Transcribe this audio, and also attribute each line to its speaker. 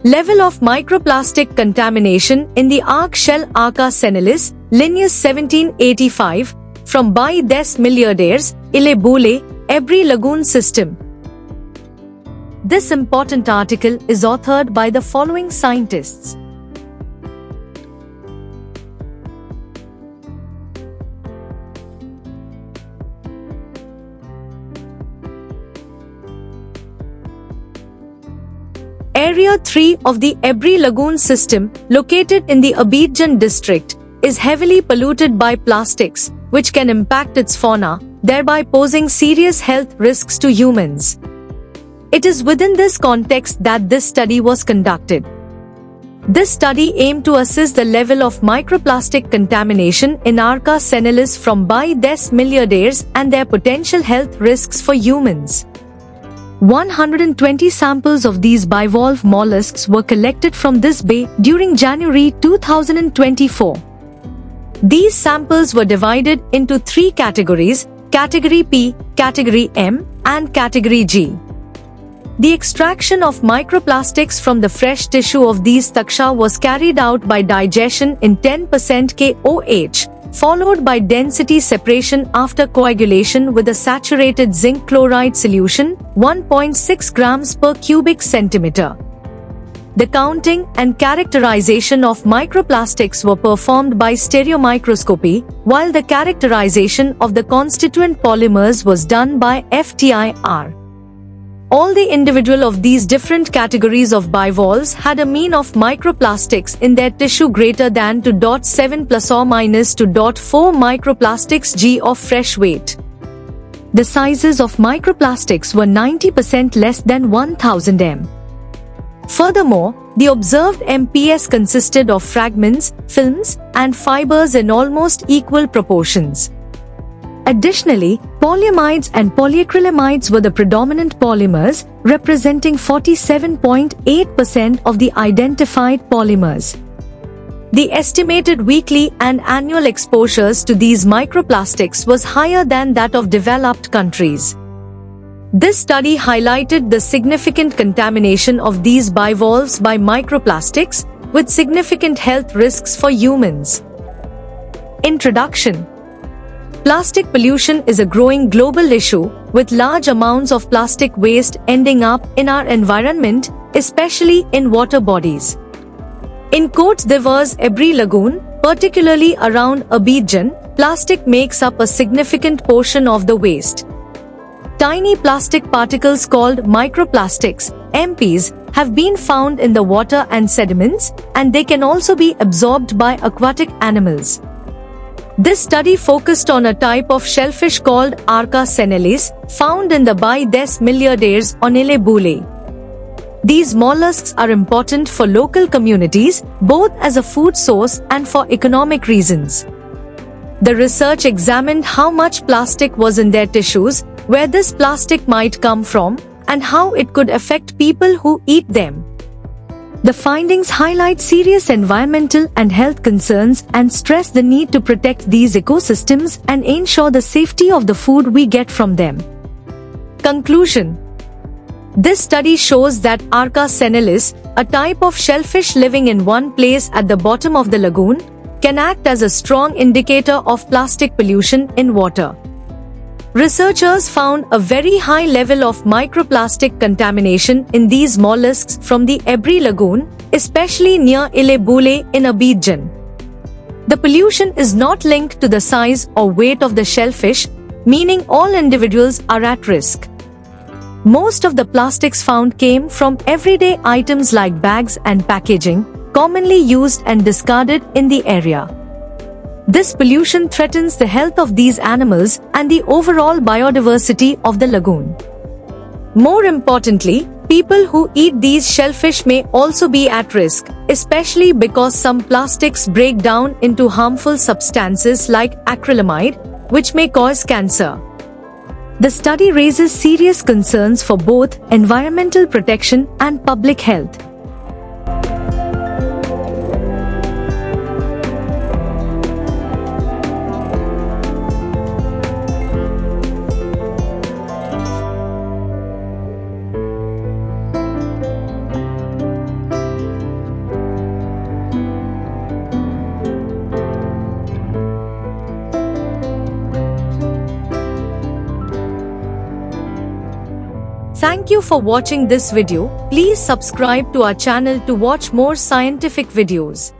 Speaker 1: Level of microplastic contamination in the arc shell Arca senalis, Linnaeus 1785, from Baie des Milliardaires, Ille Boule, Ebri Lagoon system. This important article is authored by the following scientists. Area 3 of the Ebri Lagoon system, located in the Abidjan district, is heavily polluted by plastics, which can impact its fauna, thereby posing serious health risks to humans. It is within this context that this study was conducted. This study aimed to assess the level of microplastic contamination in Arca senalis from Baie des Milliardaires and their potential health risks for humans. 120 samples of these bivalve mollusks were collected from this bay during January 2024. These samples were divided into 3 categories: Category P, Category M, and Category G. The extraction of microplastics from the fresh tissue of these taksha was carried out by digestion in 10% KOH, followed by density separation after coagulation with a saturated zinc chloride solution, 1.6 grams per cubic centimeter. The counting and characterization of microplastics were performed by stereomicroscopy, while the characterization of the constituent polymers was done by FTIR. All the individual of these different categories of bivalves had a mean of microplastics in their tissue greater than 2.7 plus or minus 2.4 microplastics g of fresh weight. The sizes of microplastics were 90% less than 1000 m. Furthermore, the observed MPS consisted of fragments, films, and fibers in almost equal proportions. Additionally, polyamides and polyacrylamides were the predominant polymers, representing 47.8% of the identified polymers. The estimated weekly and annual exposures to these microplastics was higher than that of developed countries. This study highlighted the significant contamination of these bivalves by microplastics, with significant health risks for humans. Introduction. Plastic pollution is a growing global issue, with large amounts of plastic waste ending up in our environment, especially in water bodies. In Côte d'Ivoire's Ebri Lagoon, particularly around Abidjan, plastic makes up a significant portion of the waste. Tiny plastic particles called microplastics, MPs, have been found in the water and sediments, and they can also be absorbed by aquatic animals. This study focused on a type of shellfish called Arca senalis, found in the Baie des Milliardaires on Ille Boule. These mollusks are important for local communities, both as a food source and for economic reasons. The research examined how much plastic was in their tissues, where this plastic might come from, and how it could affect people who eat them. The findings highlight serious environmental and health concerns and stress the need to protect these ecosystems and ensure the safety of the food we get from them. Conclusion. This study shows that Arca senalis, a type of shellfish living in one place at the bottom of the lagoon, can act as a strong indicator of plastic pollution in water. Researchers found a very high level of microplastic contamination in these mollusks from the Ebri Lagoon, especially near Ille Boule in Abidjan. The pollution is not linked to the size or weight of the shellfish, meaning all individuals are at risk. Most of the plastics found came from everyday items like bags and packaging, commonly used and discarded in the area. This pollution threatens the health of these animals and the overall biodiversity of the lagoon. More importantly, people who eat these shellfish may also be at risk, especially because some plastics break down into harmful substances like acrylamide, which may cause cancer. The study raises serious concerns for both environmental protection and public health. Thank you for watching this video. Please subscribe to our channel to watch more scientific videos.